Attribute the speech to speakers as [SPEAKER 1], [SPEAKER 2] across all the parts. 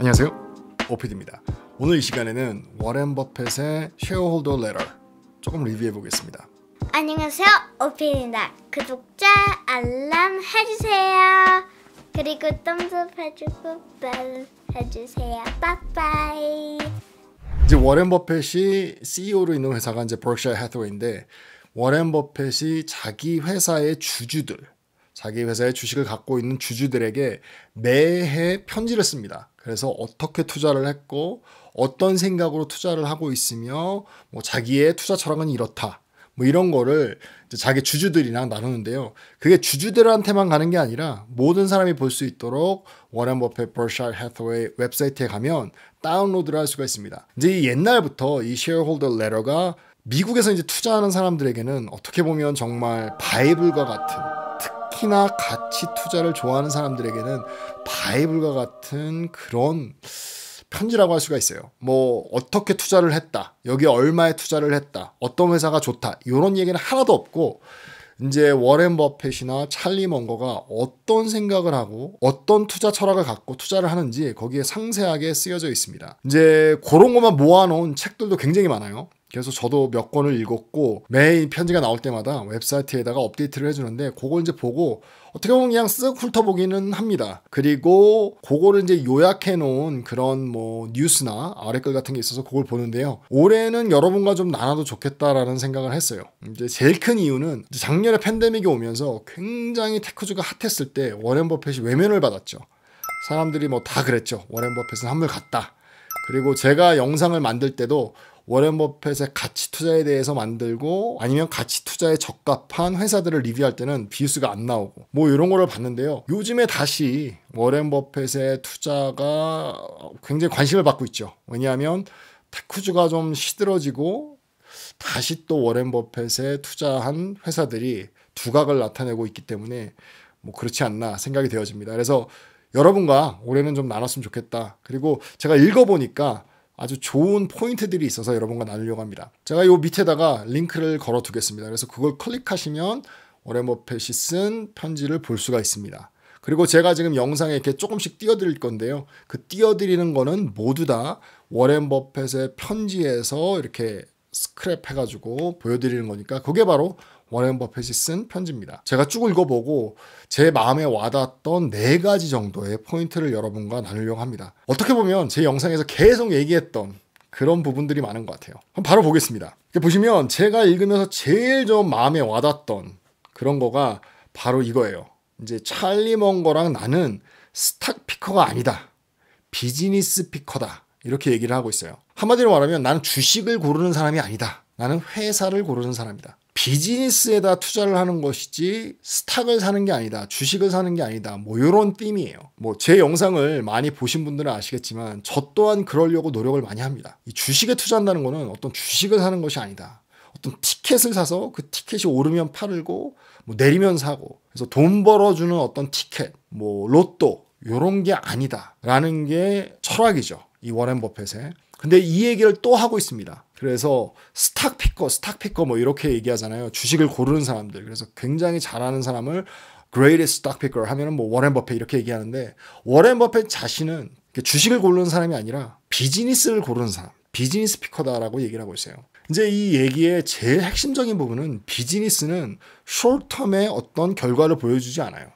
[SPEAKER 1] 안녕하세요, 오피디입니다. 오늘 이 시간에는 워렌 버핏의 쉐어홀더 레터 조금 리뷰해 보겠습니다.
[SPEAKER 2] 안녕하세요, 오피디입니다. 구독자 알람 해주세요. 그리고 덤스업 해주고 벨 해주세요. 빠빠이.
[SPEAKER 1] 이제 워렌 버핏이 CEO로 있는 회사가 이제 버크셔 해서웨이인데, 워렌 버핏이 자기 회사의 주주들, 자기 회사의 주식을 갖고 있는 주주들에게 매해 편지를 씁니다. 그래서 어떻게 투자를 했고 어떤 생각으로 투자를 하고 있으며 뭐 자기의 투자 철학은 이렇다, 뭐 이런 거를 이제 자기 주주들이랑 나누는데요. 그게 주주들한테만 가는 게 아니라 모든 사람이 볼 수 있도록 워렌 버핏 버크셔 해서웨이 웹사이트에 가면 다운로드를 할 수가 있습니다. 이제 옛날부터 이 쉐어홀더 레터가 미국에서 이제 투자하는 사람들에게는 어떻게 보면 정말 바이블과 같은, 특히나 가치 투자를 좋아하는 사람들에게는 바이블과 같은 그런 편지라고 할 수가 있어요. 뭐 어떻게 투자를 했다, 여기 얼마에 투자를 했다, 어떤 회사가 좋다, 이런 얘기는 하나도 없고, 이제 워렌 버핏이나 찰리 먼거가 어떤 생각을 하고 어떤 투자 철학을 갖고 투자를 하는지 거기에 상세하게 쓰여져 있습니다. 이제 그런 것만 모아놓은 책들도 굉장히 많아요. 그래서 저도 몇 권을 읽었고, 매일 편지가 나올 때마다 웹사이트에다가 업데이트를 해주는데, 그걸 이제 보고 어떻게 보면 그냥 쓱 훑어보기는 합니다. 그리고 그거를 이제 요약해 놓은 그런 뭐 뉴스나 아래글 같은 게 있어서 그걸 보는데요. 올해는 여러분과 좀 나눠도 좋겠다라는 생각을 했어요. 이제 제일 큰 이유는 작년에 팬데믹이 오면서 굉장히 테크주가 핫했을 때 워렌 버핏이 외면을 받았죠. 사람들이 뭐 다 그랬죠. 워렌 버핏은 한물 갔다. 그리고 제가 영상을 만들 때도 워렌 버핏의 가치 투자에 대해서 만들고, 아니면 가치 투자에 적합한 회사들을 리뷰할 때는 뷰수가 안 나오고 뭐 이런 거를 봤는데요. 요즘에 다시 워렌 버핏의 투자가 굉장히 관심을 받고 있죠. 왜냐하면 테크주가 좀 시들어지고 다시 또 워렌 버핏에 투자한 회사들이 두각을 나타내고 있기 때문에 뭐 그렇지 않나 생각이 되어집니다. 그래서 여러분과 올해는 좀 나눴으면 좋겠다. 그리고 제가 읽어보니까 아주 좋은 포인트들이 있어서 여러분과 나누려고 합니다. 제가 요 밑에다가 링크를 걸어 두겠습니다. 그래서 그걸 클릭하시면 워렌 버핏이 쓴 편지를 볼 수가 있습니다. 그리고 제가 지금 영상에 이렇게 조금씩 띄워드릴 건데요. 그 띄워드리는 거는 모두 다 워렌 버핏의 편지에서 이렇게 스크랩 해가지고 보여드리는 거니까, 그게 바로 워렌 버핏이 쓴 편지입니다. 제가 쭉 읽어보고 제 마음에 와닿았던 4가지 정도의 포인트를 여러분과 나누려고 합니다. 어떻게 보면 제 영상에서 계속 얘기했던 그런 부분들이 많은 것 같아요. 그럼 바로 보겠습니다. 보시면 제가 읽으면서 제일 좀 마음에 와닿았던 그런 거가 바로 이거예요. 이제 찰리 먼거랑 나는 스탁 피커가 아니다, 비즈니스 피커다, 이렇게 얘기를 하고 있어요. 한마디로 말하면 나는 주식을 고르는 사람이 아니다, 나는 회사를 고르는 사람이다. 비즈니스에다 투자를 하는 것이지 스탁을 사는 게 아니다, 주식을 사는 게 아니다, 뭐 이런 띠이에요. 뭐 제 영상을 많이 보신 분들은 아시겠지만 저 또한 그러려고 노력을 많이 합니다. 이 주식에 투자한다는 거는 어떤 주식을 사는 것이 아니다, 어떤 티켓을 사서 그 티켓이 오르면 팔고 뭐 내리면 사고, 그래서 돈 벌어주는 어떤 티켓, 뭐 로또, 이런 게 아니다 라는 게 철학이죠, 이 워렌 버핏의. 근데 이 얘기를 또 하고 있습니다. 그래서 스탁 피커 뭐 이렇게 얘기하잖아요. 주식을 고르는 사람들. 그래서 굉장히 잘하는 사람을 greatest stock picker 하면은 뭐 워렌 버핏 이렇게 얘기하는데, 워렌 버핏 자신은 주식을 고르는 사람이 아니라 비즈니스를 고르는 사람, 비즈니스 피커다라고 얘기를 하고 있어요. 이제 이 얘기의 제일 핵심적인 부분은, 비즈니스는 숏텀의 어떤 결과를 보여주지 않아요.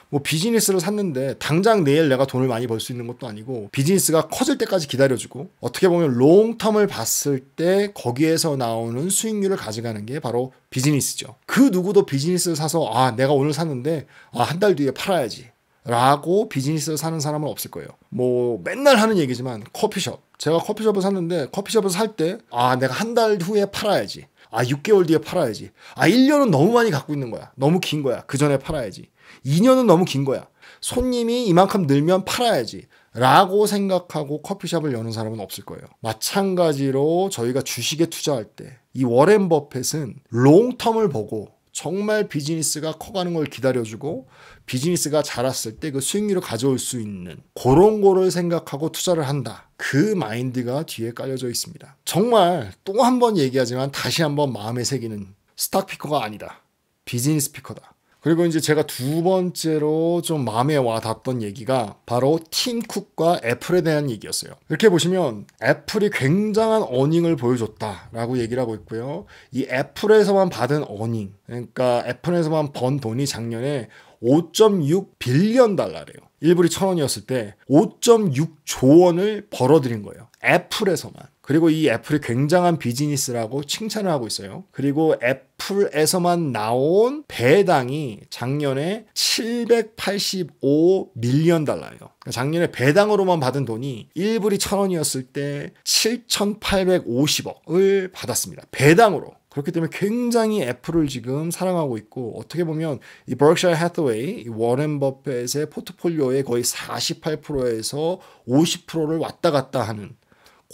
[SPEAKER 1] 뭐 비즈니스를 샀는데 당장 내일 내가 돈을 많이 벌 수 있는 것도 아니고, 비즈니스가 커질 때까지 기다려주고, 어떻게 보면 롱텀을 봤을 때 거기에서 나오는 수익률을 가져가는 게 바로 비즈니스죠. 그 누구도 비즈니스를 사서 내가 오늘 샀는데 한 달 뒤에 팔아야지 라고 비즈니스를 사는 사람은 없을 거예요. 뭐 맨날 하는 얘기지만 커피숍, 제가 커피숍을 샀는데 커피숍을 살 때 내가 한 달 후에 팔아야지, 6개월 뒤에 팔아야지, 1년은 너무 많이 갖고 있는 거야, 너무 긴 거야, 그 전에 팔아야지, 2년은 너무 긴 거야, 손님이 이만큼 늘면 팔아야지 라고 생각하고 커피숍을 여는 사람은 없을 거예요. 마찬가지로 저희가 주식에 투자할 때 이 워렌 버핏은 롱텀을 보고 정말 비즈니스가 커가는 걸 기다려주고, 비즈니스가 자랐을 때 그 수익률을 가져올 수 있는 그런 거를 생각하고 투자를 한다, 그 마인드가 뒤에 깔려져 있습니다. 정말 또 한 번 얘기하지만 다시 한번 마음에 새기는, 스탁 피커가 아니다, 비즈니스 피커다. 그리고 이제 제가 두 번째로 좀 마음에 와 닿았던 얘기가 바로 팀 쿡과 애플에 대한 얘기였어요. 이렇게 보시면 애플이 굉장한 어닝을 보여줬다라고 얘기를 하고 있고요. 이 애플에서만 받은 어닝, 그러니까 애플에서만 번 돈이 작년에 5.6 빌리언 달러래요. 1불이 1,000원이었을 때 5.6조 원을 벌어들인 거예요. 애플에서만. 그리고 이 애플이 굉장한 비즈니스라고 칭찬을 하고 있어요. 그리고 애플에서만 나온 배당이 작년에 785 밀리언 달러예요. 그러니까 작년에 배당으로만 받은 돈이 1불이 1,000원이었을 때 7,850억을 받았습니다. 배당으로. 그렇기 때문에 굉장히 애플을 지금 사랑하고 있고, 어떻게 보면 이 버크셔 해서웨이, 이 워렌 버핏의 포트폴리오의 거의 48%에서 50%를 왔다 갔다 하는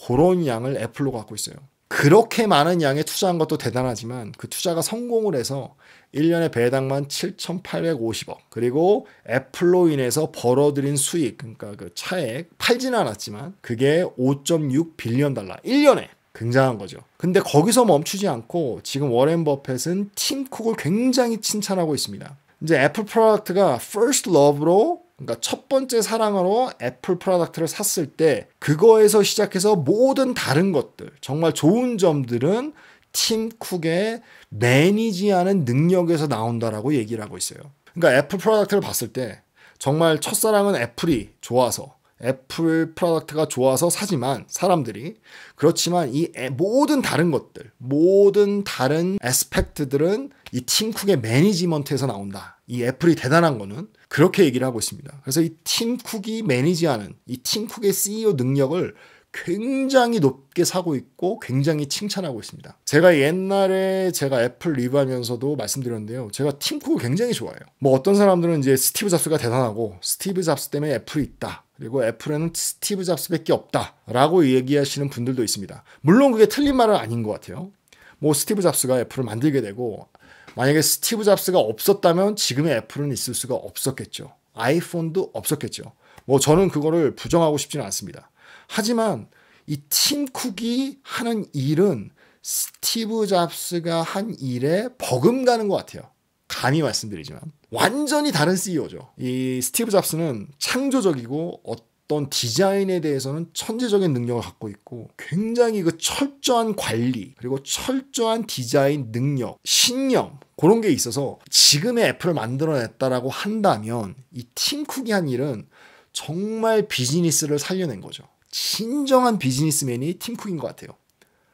[SPEAKER 1] 그런 양을 애플로 갖고 있어요. 그렇게 많은 양에 투자한 것도 대단하지만 그 투자가 성공을 해서 1년에 배당만 7,850억, 그리고 애플로 인해서 벌어들인 수익, 그러니까 그 차액, 팔지는 않았지만 그게 5.6 빌리언 달러 1년에. 굉장한 거죠. 근데 거기서 멈추지 않고 지금 워렌 버핏은 팀 쿡을 굉장히 칭찬하고 있습니다. 이제 애플 프로덕트가 first love로, 그러니까 첫 번째 사랑으로 애플 프로덕트를 샀을 때 그거에서 시작해서 모든 다른 것들, 정말 좋은 점들은 팀 쿡의 매니지하는 능력에서 나온다라고 얘기를 하고 있어요. 그러니까 애플 프로덕트를 봤을 때 정말 첫사랑은 애플이 좋아서, 애플 프로덕트가 좋아서 사지만 사람들이, 그렇지만 이 모든 다른 것들, 모든 다른 애스펙트들은 이 팀 쿡의 매니지먼트에서 나온다. 이 애플이 대단한 거는 그렇게 얘기를 하고 있습니다. 그래서 이 팀 쿡이 매니지하는 이 팀 쿡의 CEO 능력을 굉장히 높게 사고 있고 굉장히 칭찬하고 있습니다. 제가 옛날에 애플 리뷰하면서도 말씀드렸는데요. 제가 팀 쿡을 굉장히 좋아해요. 뭐 어떤 사람들은 이제 스티브 잡스가 대단하고 스티브 잡스 때문에 애플이 있다, 그리고 애플에는 스티브 잡스밖에 없다라고 얘기하시는 분들도 있습니다. 물론 그게 틀린 말은 아닌 것 같아요. 뭐 스티브 잡스가 애플을 만들게 되고, 만약에 스티브 잡스가 없었다면 지금의 애플은 있을 수가 없었겠죠. 아이폰도 없었겠죠. 뭐 저는 그거를 부정하고 싶지는 않습니다. 하지만 이 팀 쿡이 하는 일은 스티브 잡스가 한 일에 버금가는 것 같아요. 감히 말씀드리지만 완전히 다른 CEO죠. 이 스티브 잡스는 창조적이고 어떤 디자인에 대해서는 천재적인 능력을 갖고 있고, 굉장히 그 철저한 관리, 그리고 철저한 디자인 능력, 신념, 그런 게 있어서 지금의 애플을 만들어냈다라고 한다면 이 팀 쿡이 한 일은 정말 비즈니스를 살려낸 거죠. 진정한 비즈니스맨이 팀 쿡인 것 같아요.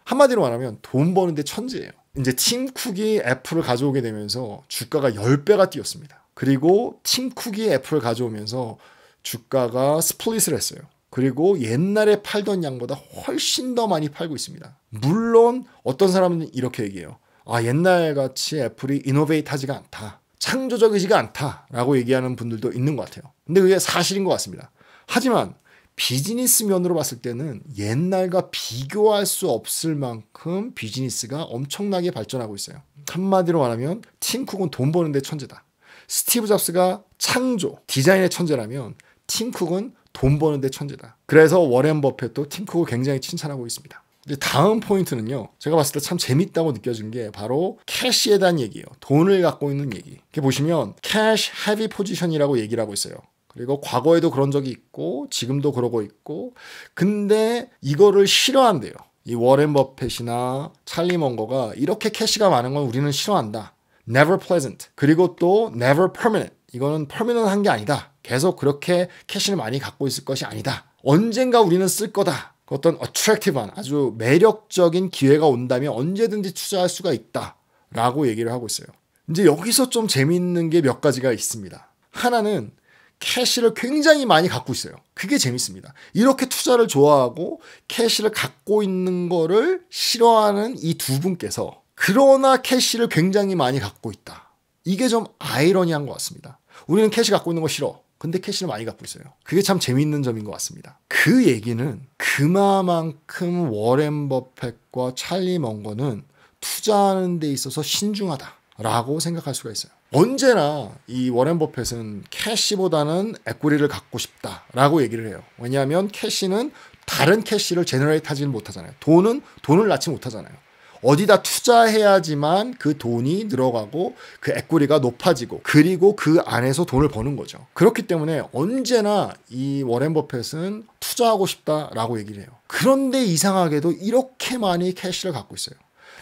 [SPEAKER 1] 한마디로 말하면 돈 버는데 천재예요. 이제 팀 쿡이 애플을 가져오게 되면서 주가가 10배가 뛰었습니다. 그리고 팀 쿡이 애플을 가져오면서 주가가 스플릿을 했어요. 그리고 옛날에 팔던 양보다 훨씬 더 많이 팔고 있습니다. 물론 어떤 사람은 이렇게 얘기해요. 아, 옛날같이 애플이 이노베이트하지가 않다, 창조적이지가 않다라고 얘기하는 분들도 있는 것 같아요. 근데 그게 사실인 것 같습니다. 하지만 비즈니스 면으로 봤을 때는 옛날과 비교할 수 없을 만큼 비즈니스가 엄청나게 발전하고 있어요. 한마디로 말하면 팀 쿡은 돈 버는데 천재다. 스티브 잡스가 창조, 디자인의 천재라면 팀 쿡은 돈 버는데 천재다. 그래서 워렌 버핏도 팀 쿡을 굉장히 칭찬하고 있습니다. 이제 다음 포인트는요, 제가 봤을 때 참 재밌다고 느껴진 게 바로 캐시에 대한 얘기예요. 돈을 갖고 있는 얘기. 이렇게 보시면 캐시 헤비 포지션이라고 얘기를 하고 있어요. 그리고 과거에도 그런 적이 있고 지금도 그러고 있고, 근데 이거를 싫어한대요. 이 워렌 버핏이나 찰리 먼거가 이렇게 캐시가 많은 건 우리는 싫어한다. Never pleasant. 그리고 또 never permanent. 이거는 permanent한 게 아니다. 계속 그렇게 캐시를 많이 갖고 있을 것이 아니다. 언젠가 우리는 쓸 거다. 어떤 attractive한, 아주 매력적인 기회가 온다면 언제든지 투자할 수가 있다 라고 얘기를 하고 있어요. 이제 여기서 좀 재밌는 게 몇 가지가 있습니다. 하나는 캐시를 굉장히 많이 갖고 있어요. 그게 재밌습니다. 이렇게 투자를 좋아하고 캐시를 갖고 있는 거를 싫어하는 이 두 분께서 그러나 캐시를 굉장히 많이 갖고 있다. 이게 좀 아이러니한 것 같습니다. 우리는 캐시 갖고 있는 거 싫어. 근데 캐시를 많이 갖고 있어요. 그게 참 재밌는 점인 것 같습니다. 그 얘기는 그만큼 워렌 버핏과 찰리 먼거는 투자하는 데 있어서 신중하다라고 생각할 수가 있어요. 언제나 이 워렌 버핏은 캐시보다는 에퀴티를 갖고 싶다라고 얘기를 해요. 왜냐하면 캐시는 다른 캐시를 제너레이트 하지는 못하잖아요. 돈은 돈을 낳지 못하잖아요. 어디다 투자해야지만 그 돈이 늘어가고 그 에quity 높아지고 그리고 그 안에서 돈을 버는 거죠. 그렇기 때문에 언제나 이 워렌 버핏은 투자하고 싶다라고 얘기를 해요. 그런데 이상하게도 이렇게 많이 캐시를 갖고 있어요.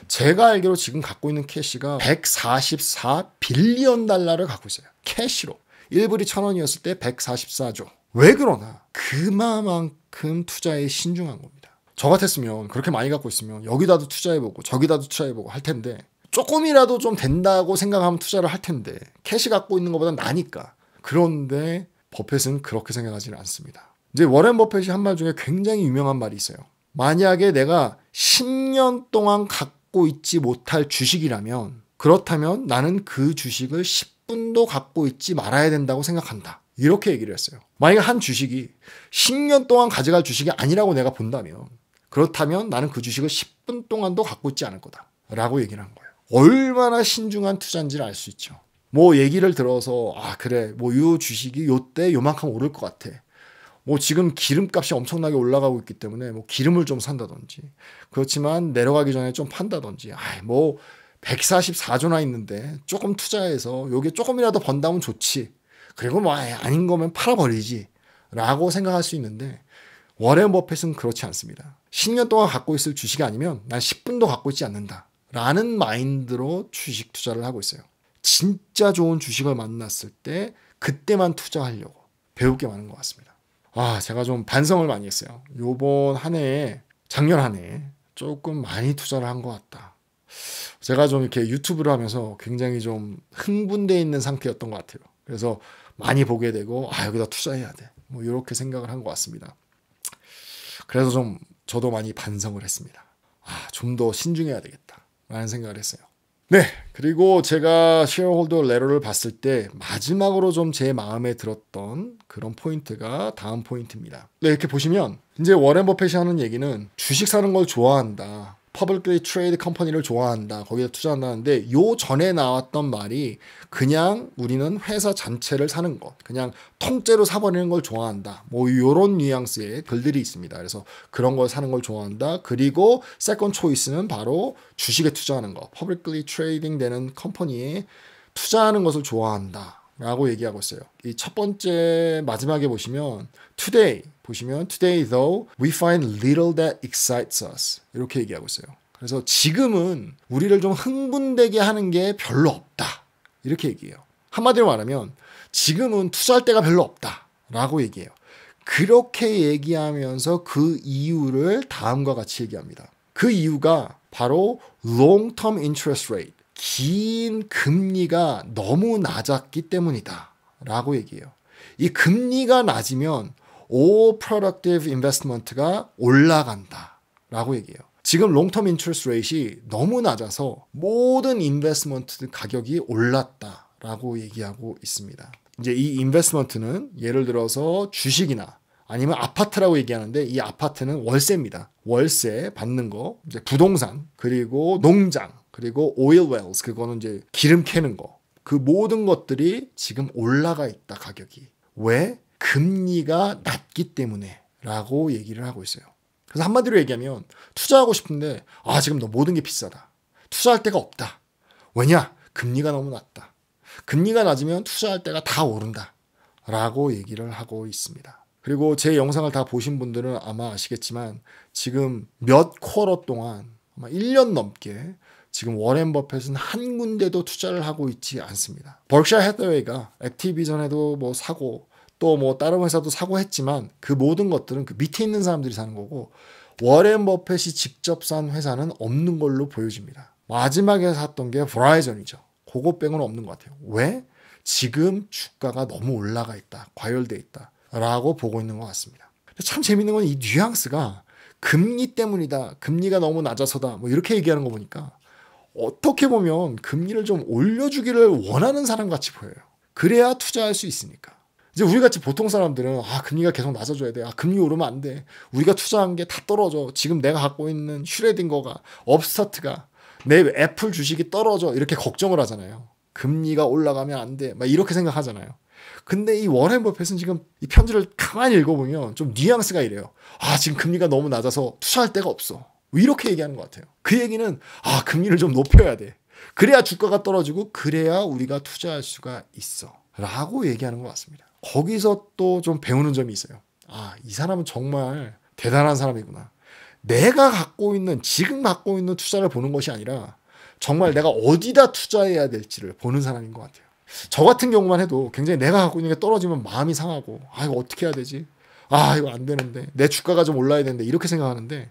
[SPEAKER 1] 제가 알기로 지금 갖고 있는 캐시가 144 빌리언 달러를 갖고 있어요. 캐시로. 1불이 1,000원이었을 때 144조. 왜 그러나? 그만큼 투자에 신중한 겁니다. 저 같았으면 그렇게 많이 갖고 있으면 여기다도 투자해보고 저기다도 투자해보고 할 텐데 조금이라도 좀 된다고 생각하면 투자를 할 텐데 캐시 갖고 있는 것보다 나니까. 그런데 버핏은 그렇게 생각하지는 않습니다. 이제 워렌 버핏이 한 말 중에 굉장히 유명한 말이 있어요. 만약에 내가 10년 동안 갖고 있지 못할 주식이라면 그렇다면 나는 그 주식을 10분도 갖고 있지 말아야 된다고 생각한다. 이렇게 얘기를 했어요. 만약에 한 주식이 10년 동안 가져갈 주식이 아니라고 내가 본다면 그렇다면 나는 그 주식을 10분 동안도 갖고 있지 않을 거다 라고 얘기를 한 거예요. 얼마나 신중한 투자인지를 알 수 있죠. 뭐 얘기를 들어서 그래 뭐 요 주식이 요때 요만큼 오를 것 같아. 뭐 지금 기름값이 엄청나게 올라가고 있기 때문에 뭐 기름을 좀 산다든지 그렇지만 내려가기 전에 좀 판다든지 뭐 144조나 있는데 조금 투자해서 요게 조금이라도 번다면 좋지. 그리고 뭐 아닌 거면 팔아버리지 라고 생각할 수 있는데 워렌 버핏은 그렇지 않습니다. 10년 동안 갖고 있을 주식이 아니면 난 10분도 갖고 있지 않는다 라는 마인드로 주식 투자를 하고 있어요. 진짜 좋은 주식을 만났을 때 그때만 투자하려고 배울 게 많은 것 같습니다. 제가 좀 반성을 많이 했어요. 요번 한 해에 작년 한 해에 조금 많이 투자를 한 것 같다. 제가 좀 이렇게 유튜브를 하면서 굉장히 좀 흥분되어 있는 상태였던 것 같아요. 그래서 많이 보게 되고 여기다 투자해야 돼. 뭐 이렇게 생각을 한 것 같습니다. 그래서 좀 저도 많이 반성을 했습니다. 좀 더 신중해야 되겠다 라는 생각을 했어요. 네, 그리고 제가 쉐어홀더 레터를 봤을 때 마지막으로 좀 제 마음에 들었던 그런 포인트가 다음 포인트입니다. 네, 이렇게 보시면 이제 워렌 버핏이 하는 얘기는 주식 사는 걸 좋아한다. publicly traded 컴퍼니를 좋아한다. 거기에 투자한다는데 요 전에 나왔던 말이 그냥 우리는 회사 전체를 사는 것, 그냥 통째로 사버리는 걸 좋아한다. 뭐 요런 뉘앙스의 글들이 있습니다. 그래서 그런 걸 사는 걸 좋아한다. 그리고 second choice는 바로 주식에 투자하는 거, publicly trading 되는 컴퍼니에 투자하는 것을 좋아한다. 라고 얘기하고 있어요. 이 첫 번째 마지막에 보시면 today though we find little that excites us 이렇게 얘기하고 있어요. 그래서 지금은 우리를 좀 흥분되게 하는 게 별로 없다 이렇게 얘기해요. 한마디로 말하면 지금은 투자할 데가 별로 없다 라고 얘기해요. 그렇게 얘기하면서 그 이유를 다음과 같이 얘기합니다. 그 이유가 바로 long-term interest rate 긴 금리가 너무 낮았기 때문이다 라고 얘기해요. 이 금리가 낮으면 all productive investment가 올라간다 라고 얘기해요. 지금 long-term interest rate이 너무 낮아서 모든 인베스트먼트 가격이 올랐다 라고 얘기하고 있습니다. 이제 이 인베스트먼트는 예를 들어서 주식이나 아니면 아파트라고 얘기하는데 이 아파트는 월세입니다. 월세 받는 거, 이제 부동산, 그리고 농장, 그리고 oil wells, 그거는 이제 기름 캐는 거. 그 모든 것들이 지금 올라가 있다, 가격이. 왜? 금리가 낮기 때문에 라고 얘기를 하고 있어요. 그래서 한마디로 얘기하면 투자하고 싶은데 지금 너 모든 게 비싸다. 투자할 데가 없다. 왜냐? 금리가 너무 낮다. 금리가 낮으면 투자할 데가 다 오른다 라고 얘기를 하고 있습니다. 그리고 제 영상을 다 보신 분들은 아마 아시겠지만 지금 몇 쿼터 동안 아마 1년 넘게 지금 워렌 버핏은 한 군데도 투자를 하고 있지 않습니다. 버크셔 해서웨이가 액티비전에도 뭐 사고 또 뭐 다른 회사도 사고 했지만 그 모든 것들은 그 밑에 있는 사람들이 사는 거고 워렌 버핏이 직접 산 회사는 없는 걸로 보여집니다. 마지막에 샀던 게 버라이전이죠. 그거 빼고는 없는 것 같아요. 왜? 지금 주가가 너무 올라가 있다. 과열돼 있다. 라고 보고 있는 것 같습니다. 참 재밌는 건 이 뉘앙스가 금리 때문이다. 금리가 너무 낮아서다. 뭐 이렇게 얘기하는 거 보니까 어떻게 보면 금리를 좀 올려주기를 원하는 사람 같이 보여요. 그래야 투자할 수 있으니까. 이제 우리같이 보통 사람들은 금리가 계속 낮아져야 돼. 금리 오르면 안 돼. 우리가 투자한 게 다 떨어져. 지금 내가 갖고 있는 슈레딩거가 업스타트가 내 애플 주식이 떨어져. 이렇게 걱정을 하잖아요. 금리가 올라가면 안 돼. 막 이렇게 생각하잖아요. 근데 이 워렌 버핏은 지금 이 편지를 가만히 읽어보면 좀 뉘앙스가 이래요. 지금 금리가 너무 낮아서 투자할 데가 없어. 이렇게 얘기하는 것 같아요. 그 얘기는 금리를 좀 높여야 돼. 그래야 주가가 떨어지고 그래야 우리가 투자할 수가 있어. 라고 얘기하는 것 같습니다. 거기서 또 좀 배우는 점이 있어요. 이 사람은 정말 대단한 사람이구나. 내가 지금 갖고 있는 투자를 보는 것이 아니라 정말 내가 어디다 투자해야 될지를 보는 사람인 것 같아요. 저 같은 경우만 해도 굉장히 내가 갖고 있는 게 떨어지면 마음이 상하고 이거 어떻게 해야 되지? 이거 안 되는데 내 주가가 좀 올라야 되는데 이렇게 생각하는데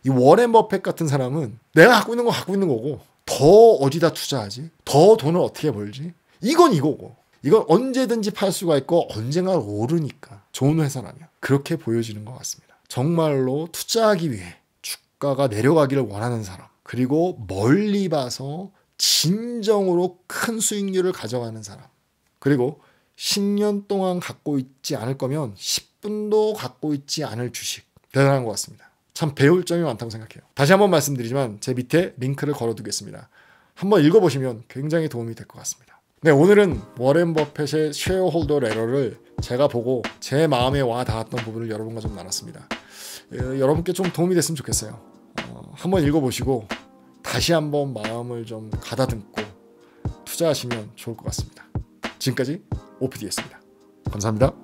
[SPEAKER 1] 이 워렌 버핏 같은 사람은 내가 갖고 있는 거 갖고 있는 거고 더 어디다 투자하지? 더 돈을 어떻게 벌지? 이건 이거고 이건 언제든지 팔 수가 있고 언젠가 오르니까 좋은 회사라면 그렇게 보여지는 것 같습니다. 정말로 투자하기 위해 주가가 내려가기를 원하는 사람 그리고 멀리 봐서 진정으로 큰 수익률을 가져가는 사람 그리고 10년 동안 갖고 있지 않을 거면 10분도 갖고 있지 않을 주식 대단한 것 같습니다. 참 배울 점이 많다고 생각해요. 다시 한번 말씀드리지만 제 밑에 링크를 걸어두겠습니다. 한번 읽어보시면 굉장히 도움이 될 것 같습니다. 네, 오늘은 워렌 버핏의 쉐어홀더 레터를 제가 보고 제 마음에 와 닿았던 부분을 여러분과 좀 나눴습니다. 여러분께 좀 도움이 됐으면 좋겠어요. 한번 읽어보시고 다시 한번 마음을 좀 가다듬고 투자하시면 좋을 것 같습니다. 지금까지 OPD였습니다. 감사합니다.